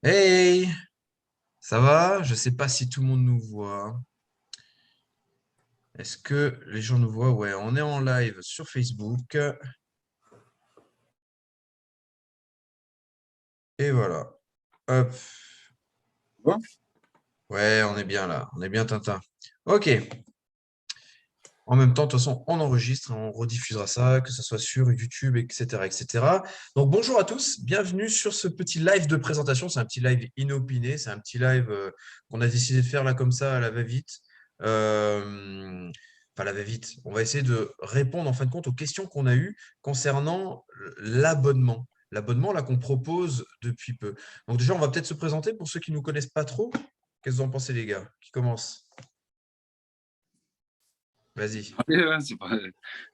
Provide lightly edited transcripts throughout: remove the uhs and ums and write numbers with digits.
Hey, ça va? Je sais pas si tout le monde nous voit. Est-ce que les gens nous voient? Ouais, on est en live sur Facebook. Et voilà. Hop. Bon. Ouais, on est bien là. On est bien Tintin. Ok. En même temps, de toute façon, on enregistre, on rediffusera ça, que ce soit sur YouTube, etc., etc. Donc, bonjour à tous. Bienvenue sur ce petit live de présentation. C'est un petit live inopiné. C'est un petit live qu'on a décidé de faire là comme ça à la va-vite. Enfin, la va-vite. On va essayer de répondre en fin de compte aux questions qu'on a eues concernant l'abonnement. L'abonnement là qu'on propose depuis peu. Donc déjà, on va peut-être se présenter pour ceux qui ne nous connaissent pas trop. Qu'est-ce que vous en pensez, les gars? Qui commence? Vas-y. Ouais, c'est pas...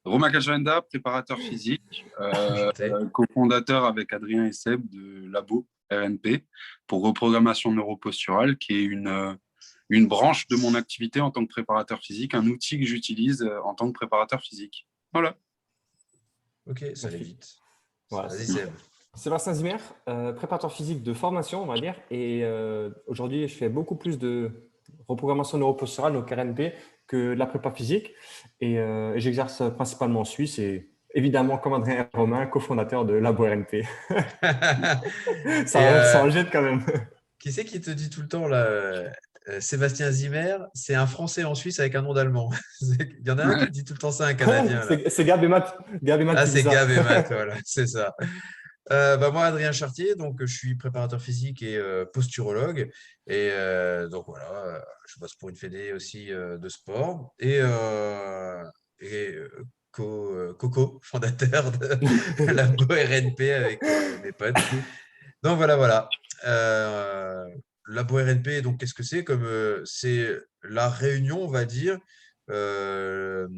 Romain Kajanda, préparateur physique, Enchanté. cofondateur avec Adrien et Seb de Labo RNP pour reprogrammation neuroposturale, qui est une branche de mon activité en tant que préparateur physique, un outil que j'utilise en tant que préparateur physique. Voilà. Ok, ça allait Magnifique. vite. Voilà, Vas-y, Seb. Sébastien Zimmer, préparateur physique de formation, on va dire. Et aujourd'hui, je fais beaucoup plus de reprogrammation neuroposturale, donc RNP, que de la prépa physique. Et j'exerce principalement en Suisse et évidemment, comme Adrien Romain, cofondateur de Labo RNP. Et Ça en jette quand même. qui c'est qui te dit tout le temps là, Sébastien Zimmer, c'est un Français en Suisse avec un nom d'allemand. Il y en a un qui te dit tout le temps ça, un Canadien là. C'est Gab et Matt. Gab et Matt Ah, qui dit c'est ça. Gab et Matt, voilà, c'est ça. Bah, moi, Adrien Chartier, donc je suis préparateur physique et posturologue. Et donc voilà, je bosse pour une fédé aussi de sport. Et Coco, fondateur de la RNP avec mes potes. Donc voilà, voilà. La RNP, donc qu'est-ce que c'est? Comme c'est la réunion, on va dire, euh,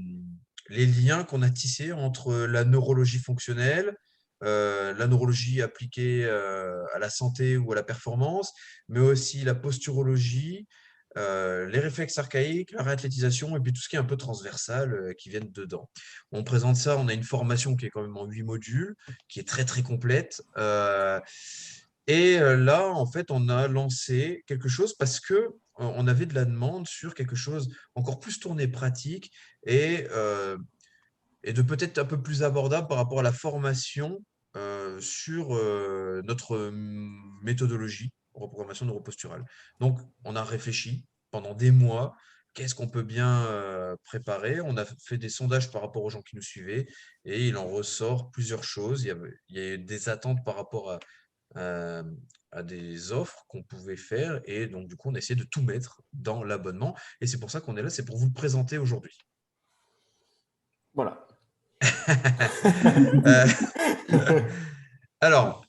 les liens qu'on a tissés entre la neurologie fonctionnelle, la neurologie appliquée à la santé ou à la performance, mais aussi la posturologie, les réflexes archaïques, la réathlétisation et puis tout ce qui est un peu transversal qui viennent dedans. On présente ça, on a une formation qui est quand même en 8 modules, qui est très très complète. Et là, en fait, on a lancé quelque chose parce que on avait de la demande sur quelque chose encore plus tourné pratique et, euh, et de peut-être un peu plus abordable par rapport à la formation sur notre méthodologie en reprogrammation neuroposturale. Donc, on a réfléchi pendant des mois. Qu'est-ce qu'on peut bien préparer? On a fait des sondages par rapport aux gens qui nous suivaient et il en ressort plusieurs choses. Il y a des attentes par rapport euh, à des offres qu'on pouvait faire. Et donc, du coup, on a essayé de tout mettre dans l'abonnement. Et c'est pour ça qu'on est là, c'est pour vous le présenter aujourd'hui. Voilà. Euh, alors,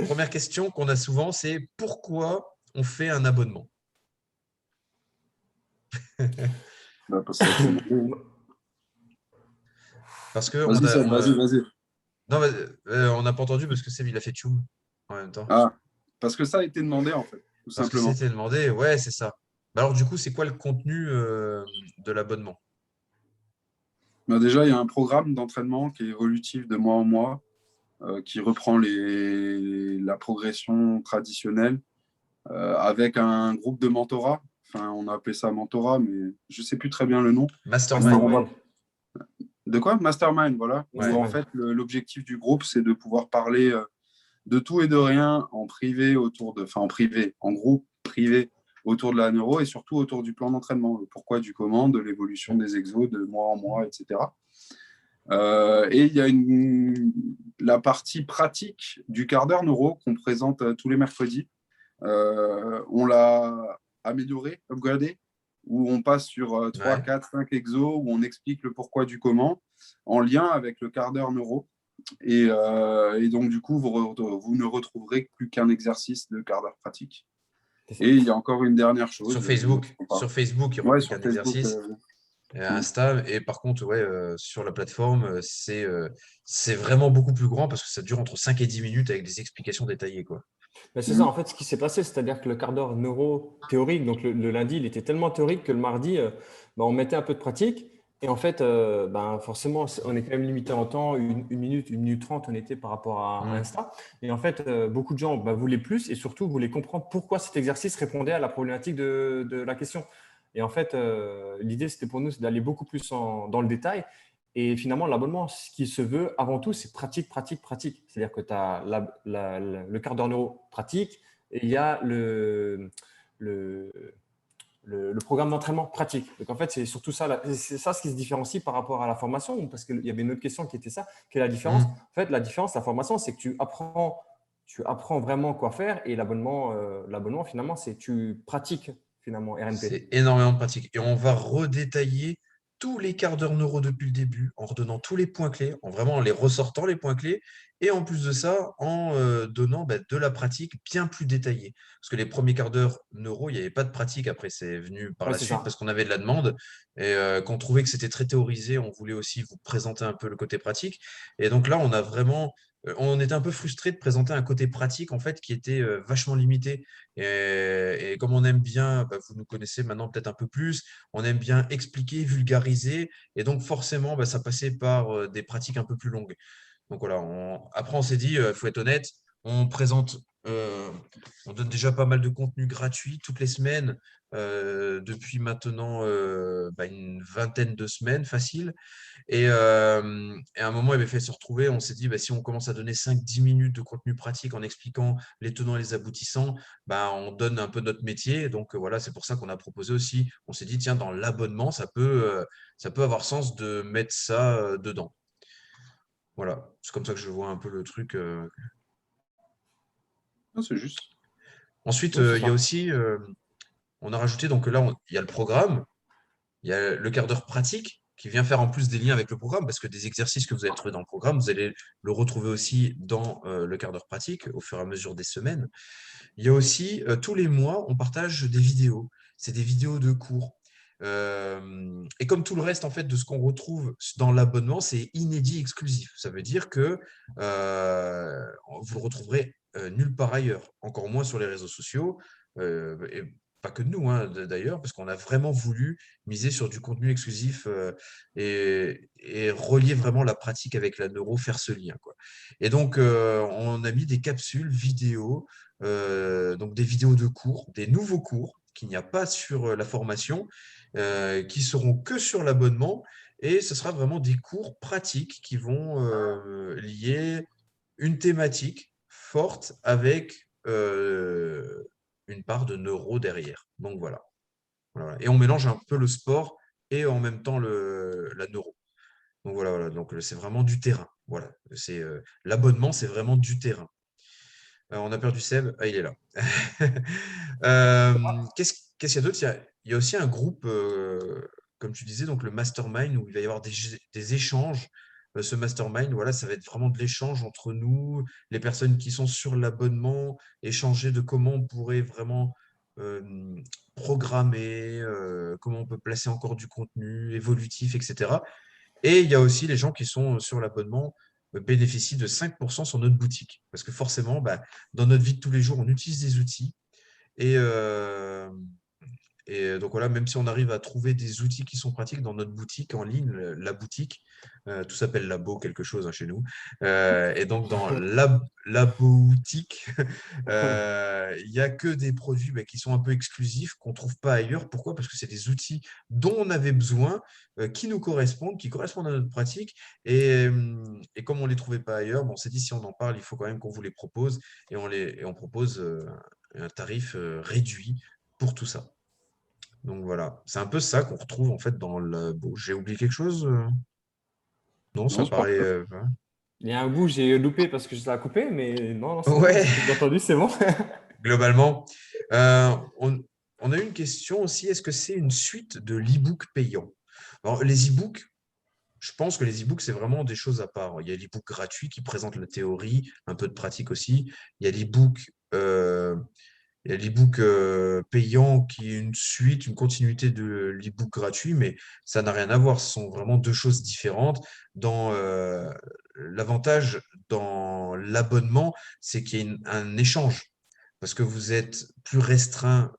première question qu'on a souvent, c'est pourquoi on fait un abonnement? Bah, parce que ça a été demandé. Parce que on Vas-y, a, Seb, vas-y, vas-y. non, on n'a pas entendu parce que Seb, il a fait tchoum en même temps. Ah, parce que ça a été demandé, en fait, tout Parce que simplement. c'était demandé, ouais, c'est ça. Bah alors, du coup, c'est quoi le contenu de l'abonnement? Bah, déjà, il y a un programme d'entraînement qui est évolutif de mois en mois, qui reprend la progression traditionnelle avec un groupe de mentorat. Enfin, on a appelé ça mentorat, mais je ne sais plus très bien le nom. Où Mastermind. on va... Mastermind. De quoi? Mastermind, voilà. Où Ouais. en Mastermind. fait, l'objectif du groupe, c'est de pouvoir parler de tout et de rien en privé enfin en privé, en groupe privé autour de la neuro et surtout autour du plan d'entraînement, le pourquoi du comment, de l'évolution des exos de mois en mois, etc. Et il y a la partie pratique du quart d'heure neuro qu'on présente tous les mercredis. On l'a amélioré, upgradé, où on passe sur 3, Ouais. 4, 5 exos, où on explique le pourquoi du comment, en lien avec le quart d'heure neuro. Et donc, du coup, vous ne retrouverez plus qu'un exercice de quart d'heure pratique. C'est ça. Et il y a encore une dernière Sur chose dont Facebook. on parle. Sur Facebook, il n'y aura Ouais, plus sur qu'un Facebook. exercice. Ouais. Insta. Et par contre, ouais, sur la plateforme, c'est vraiment beaucoup plus grand parce que ça dure entre 5 et 10 minutes avec des explications détaillées, quoi. Mais c'est ça, en Mm. fait, ce qui s'est passé, c'est-à-dire que le quart d'heure neuro théorique, donc le lundi, il était tellement théorique que le mardi, on mettait un peu de pratique. Et en fait, forcément, on est quand même limité en temps, une minute 30, on était par rapport à Mm. Insta. Et en fait, beaucoup de gens voulaient plus et surtout voulaient comprendre pourquoi cet exercice répondait à la problématique de la question. Et en fait, l'idée, c'était pour nous, c'est d'aller beaucoup plus dans le détail. Et finalement, l'abonnement, ce qui se veut avant tout, c'est pratique, pratique, pratique. C'est-à-dire que tu as le quart d'heure neuro pratique et il y a le, le programme d'entraînement pratique. Donc en fait, c'est surtout ça, c'est ça ce qui se différencie par rapport à la formation, parce qu'il y avait une autre question qui était ça, quelle est la différence? Mm. En fait, la différence, la formation, c'est que tu apprends vraiment quoi faire et l'abonnement finalement, c'est tu pratiques finalement RNP. C'est énormément de pratique. Et on va redétailler tous les quarts d'heure neuro depuis le début, en redonnant tous les points clés, en vraiment les ressortant les points clés, et en plus de ça, en donnant de la pratique bien plus détaillée. Parce que les premiers quarts d'heure neuro, il n'y avait pas de pratique. Après, c'est venu par Ouais, la c'est suite parce ça. qu'on avait de la demande et qu'on trouvait que c'était très théorisé. On voulait aussi vous présenter un peu le côté pratique. Et donc là, on a vraiment, on était un peu frustré de présenter un côté pratique en fait qui était vachement limité. Et comme on aime bien, vous nous connaissez maintenant peut-être un peu plus, on aime bien expliquer, vulgariser, et donc forcément, ça passait par des pratiques un peu plus longues. Donc voilà, après on s'est dit, il faut être honnête, on présente, on donne déjà pas mal de contenu gratuit toutes les semaines, depuis maintenant une vingtaine de semaines facile. Et à un moment, il avait fait se retrouver. On s'est dit, si on commence à donner 5-10 minutes de contenu pratique en expliquant les tenants et les aboutissants, on donne un peu notre métier. Donc voilà, c'est pour ça qu'on a proposé aussi. On s'est dit, tiens, dans l'abonnement, ça peut avoir sens de mettre ça dedans. Voilà, c'est comme ça que je vois un peu le truc. Non, c'est juste. Ensuite, Oui, c'est il y a ça. aussi, on a rajouté, donc là, il y a le programme. Il y a le quart d'heure pratique qui vient faire en plus des liens avec le programme, parce que des exercices que vous allez trouver dans le programme, vous allez le retrouver aussi dans le quart d'heure pratique au fur et à mesure des semaines. Il y a aussi, tous les mois, on partage des vidéos. C'est des vidéos de cours. Et comme tout le reste en fait de ce qu'on retrouve dans l'abonnement, c'est inédit exclusif. Ça veut dire que vous le retrouverez nulle part ailleurs, encore moins sur les réseaux sociaux, et pas que de nous hein, d'ailleurs, parce qu'on a vraiment voulu miser sur du contenu exclusif et relier vraiment la pratique avec la neuro, faire ce lien, quoi. Et donc, on a mis des capsules vidéo, donc des vidéos de cours, des nouveaux cours qu'il n'y a pas sur la formation, qui seront que sur l'abonnement. Et ce sera vraiment des cours pratiques qui vont lier une thématique forte avec une part de neuro derrière. Donc voilà. Voilà. Et on mélange un peu le sport et en même temps la neuro. Donc voilà, voilà. Donc c'est vraiment du terrain. Voilà. L'abonnement, c'est vraiment du terrain. On a perdu Seb. Ah, il est là. Qu'est-ce qu'il y a d'autre? Il y a aussi un groupe, comme tu disais, donc le mastermind, où il va y avoir des échanges. Ce mastermind, voilà, ça va être vraiment de l'échange entre nous, les personnes qui sont sur l'abonnement, échanger de comment on pourrait vraiment euh, programmer, comment on peut placer encore du contenu évolutif, etc. Et il y a aussi les gens qui sont sur l'abonnement bénéficient de 5% sur notre boutique. Parce que forcément, dans notre vie de tous les jours, on utilise des outils. Et, donc voilà, même si on arrive à trouver des outils qui sont pratiques dans notre boutique en ligne, la boutique, tout s'appelle Labo quelque chose hein, chez nous. Et donc dans la boutique, il n'y a que des produits qui sont un peu exclusifs, qu'on ne trouve pas ailleurs. Pourquoi? Parce que c'est des outils dont on avait besoin, qui nous correspondent, qui correspondent à notre pratique. Et comme on ne les trouvait pas ailleurs, on s'est dit si on en parle, il faut quand même qu'on vous les propose. Et on propose un tarif réduit pour tout ça. Donc voilà, c'est un peu ça qu'on retrouve en fait dans le. Bon, j'ai oublié quelque chose? Non, ça Non, c'est paraît. parfait. Voilà. Il y a un bout, j'ai loupé parce que je l'ai coupé, mais non, non, c'est bon. Ouais, Ce que j'ai entendu, c'est bon. globalement. Euh, on, on a eu une question aussi. Est-ce que c'est une suite de l'e-book payant? Alors, les e-books, je pense que les e-books, c'est vraiment des choses à part. Il y a l'e-book gratuit qui présente la théorie, un peu de pratique aussi. Il y a l'e-book Il y a l'e-book payant qui est une suite, une continuité de l'e-book gratuit, mais ça n'a rien à voir. Ce sont vraiment deux choses différentes. L'avantage dans l'abonnement, c'est qu'il y a un échange parce que vous êtes plus restreint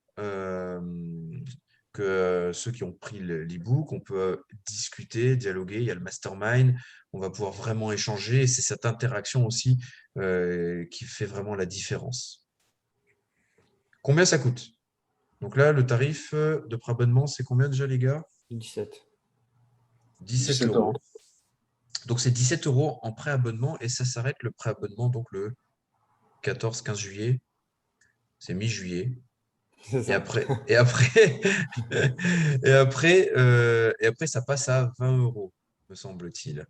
que ceux qui ont pris l'e-book. On peut discuter, dialoguer. Il y a le mastermind. On va pouvoir vraiment échanger. Et c'est cette interaction aussi qui fait vraiment la différence. Combien ça coûte? Donc là, le tarif de préabonnement, c'est combien déjà, les gars? 17. 17 17 euros. €. Donc, c'est 17 euros en préabonnement et ça s'arrête le préabonnement donc le 14-15 juillet. C'est mi-juillet. C'est Et ça. après, et après, ça passe à 20 euros, me semble-t-il.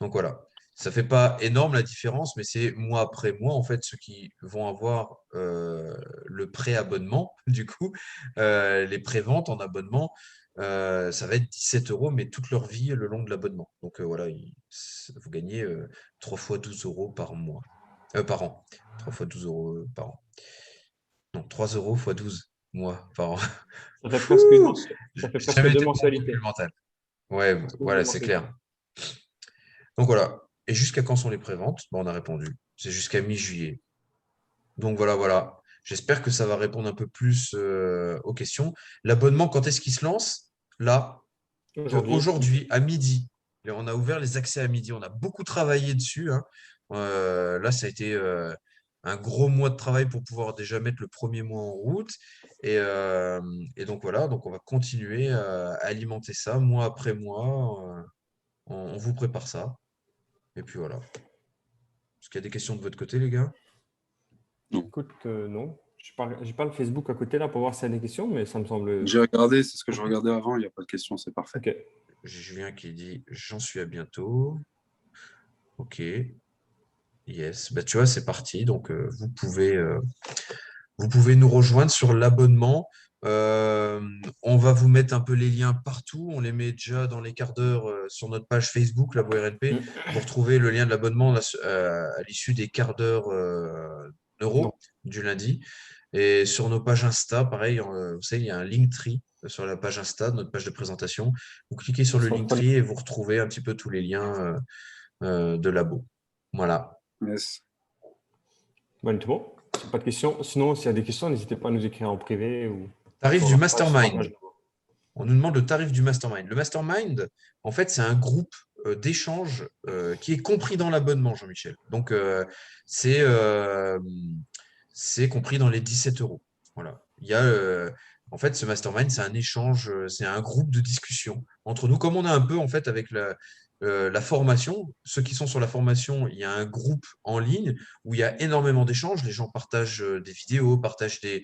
Donc voilà, ça fait pas énorme la différence, mais c'est mois après mois, en fait, ceux qui vont avoir le pré-abonnement, du coup, les préventes en abonnement, ça va être 17 euros, mais toute leur vie le long de l'abonnement. Donc voilà, vous gagnez 3 fois 12 euros par mois, par an. 3 fois 12 euros par an. Non, 3 euros fois 12 mois par an. Ça fait presque une Ouh, mensu- j'ai ça fait presque jamais deux été bon en calcul mensualités. mental. Ouais, Presque deux voilà, c'est mensualités. clair. Donc voilà. Et jusqu'à quand sont les préventes? Bah, on a répondu. C'est jusqu'à mi-juillet. Donc voilà, voilà. J'espère que ça va répondre un peu plus aux questions. L'abonnement, quand est-ce qu'il se lance? Là, Aujourd'hui. aujourd'hui, à midi. Et on a ouvert les accès à midi. On a beaucoup travaillé dessus, hein. Là, ça a été un gros mois de travail pour pouvoir déjà mettre le premier mois en route. Et, euh, et donc voilà, donc on va continuer à alimenter ça mois après mois. On vous prépare ça. Et puis voilà. Est-ce qu'il y a des questions de votre côté, les gars? Écoute, non. J'ai pas le Facebook à côté là pour voir s'il y a des questions, mais ça me semble. J'ai regardé, c'est ce que je regardais avant, il n'y a pas de question, c'est parfait. Ok. J'ai Julien qui dit j'en suis à bientôt. Ok. Yes. Bah, tu vois, c'est parti. Donc, vous pouvez nous rejoindre sur l'abonnement. On va vous mettre un peu les liens partout. On les met déjà dans les quarts d'heure sur notre page Facebook, Labo RNP. Mm. Vous retrouvez le lien de l'abonnement là, à l'issue des quarts d'heure Non. neuro du lundi. Et sur nos pages Insta, pareil, vous savez, il y a un Linktree sur la page Insta, notre page de présentation. Vous cliquez sur le Sur le premier. Linktree et vous retrouvez un petit peu tous les liens de Labo. Voilà. Yes. Bon, tout bon. Si pas de questions. Sinon, s'il y a des questions, n'hésitez pas à nous écrire en privé ou Tarif sur du sur la mastermind. page. On nous demande le tarif du mastermind. Le mastermind, en fait, c'est un groupe d'échange qui est compris dans l'abonnement, Jean-Michel. Donc, c'est compris dans les 17 euros. Voilà. Il y a, en fait, ce mastermind, c'est un échange, c'est un groupe de discussion entre nous, comme on a un peu en fait avec la formation. Ceux qui sont sur la formation, il y a un groupe en ligne où il y a énormément d'échanges. Les gens partagent des vidéos, partagent des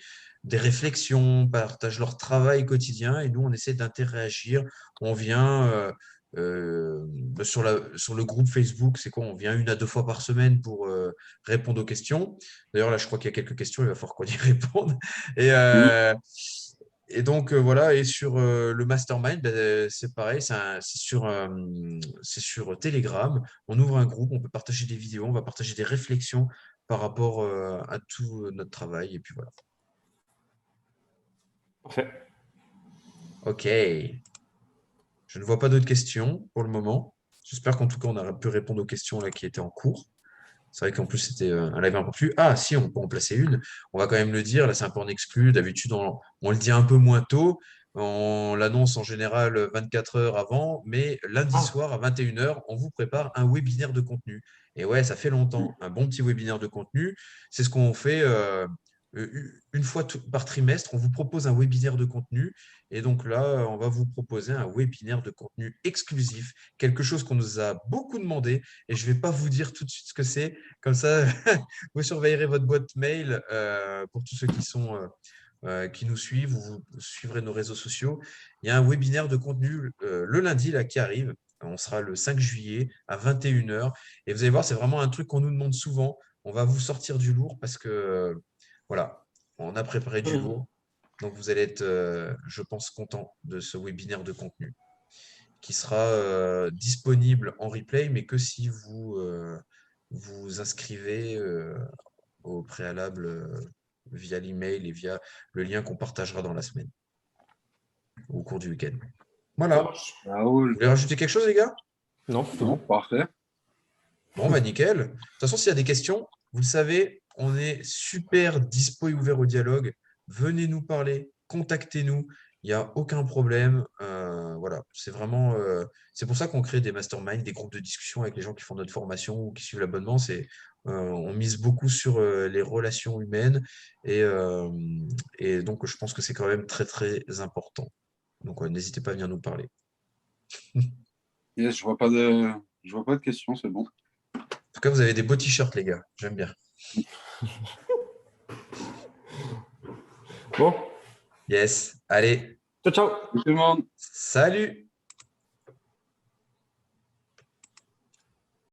réflexions, partagent leur travail quotidien et nous, on essaie d'interagir. On vient sur le groupe Facebook, c'est quoi? On vient 1 à 2 fois par semaine pour répondre aux questions. D'ailleurs, là, je crois qu'il y a quelques questions, il va falloir qu'on y réponde. Et, Mhm. euh, et donc, voilà. Et sur le mastermind, ben, c'est pareil, c'est sur Telegram. On ouvre un groupe, on peut partager des vidéos, on va partager des réflexions par rapport à tout notre travail. Et puis voilà. Parfait. OK. Je ne vois pas d'autres questions pour le moment. J'espère qu'en tout cas, on a pu répondre aux questions là, qui étaient en cours. C'est vrai qu'en plus, c'était un live un peu plus. Ah, si, on peut en placer une. On va quand même le dire. Là, c'est un peu en exclu. D'habitude, on le dit un peu moins tôt. On l'annonce en général 24 heures avant. Mais lundi Ah, soir à 21 heures, on vous prépare un webinaire de contenu. Et ouais, ça fait longtemps. Un bon petit webinaire de contenu. C'est ce qu'on fait une fois par trimestre. On vous propose un webinaire de contenu. Et donc là, on va vous proposer un webinaire de contenu exclusif. Quelque chose qu'on nous a beaucoup demandé. Et je ne vais pas vous dire tout de suite ce que c'est. Comme ça, vous surveillerez votre boîte mail pour tous ceux qui nous suivent ou vous suivrez nos réseaux sociaux. Il y a un webinaire de contenu le lundi là, qui arrive. On sera le 5 juillet à 21 heures. Et vous allez voir, c'est vraiment un truc qu'on nous demande souvent. On va vous sortir du lourd parce que voilà, on a préparé du lourd. Donc vous allez être, je pense, content de ce webinaire de contenu qui sera disponible en replay, mais que si vous vous inscrivez au préalable via l'email et via le lien qu'on partagera dans la semaine au cours du week-end. ça Voilà. marche. Vous Raoul. voulez rajouter quelque chose, les gars? Non, c'est Non, bon. parfait. Bon, bah nickel. De toute façon, s'il y a des questions, vous le savez, on est super dispo et ouvert au dialogue. Venez nous parler, contactez-nous. il n'y a aucun problème. Voilà, c'est vraiment, c'est pour ça qu'on crée des masterminds, des groupes de discussion avec les gens qui font notre formation ou qui suivent l'abonnement. On mise beaucoup sur les relations humaines et, euh, et donc je pense que c'est quand même très très important. Donc n'hésitez pas à venir nous parler. Yes, je vois pas de questions, c'est bon. En tout cas, vous avez des beaux t-shirts, les gars. J'aime bien. Bon, Yes. Allez, ciao, ciao. Tout le monde. salut!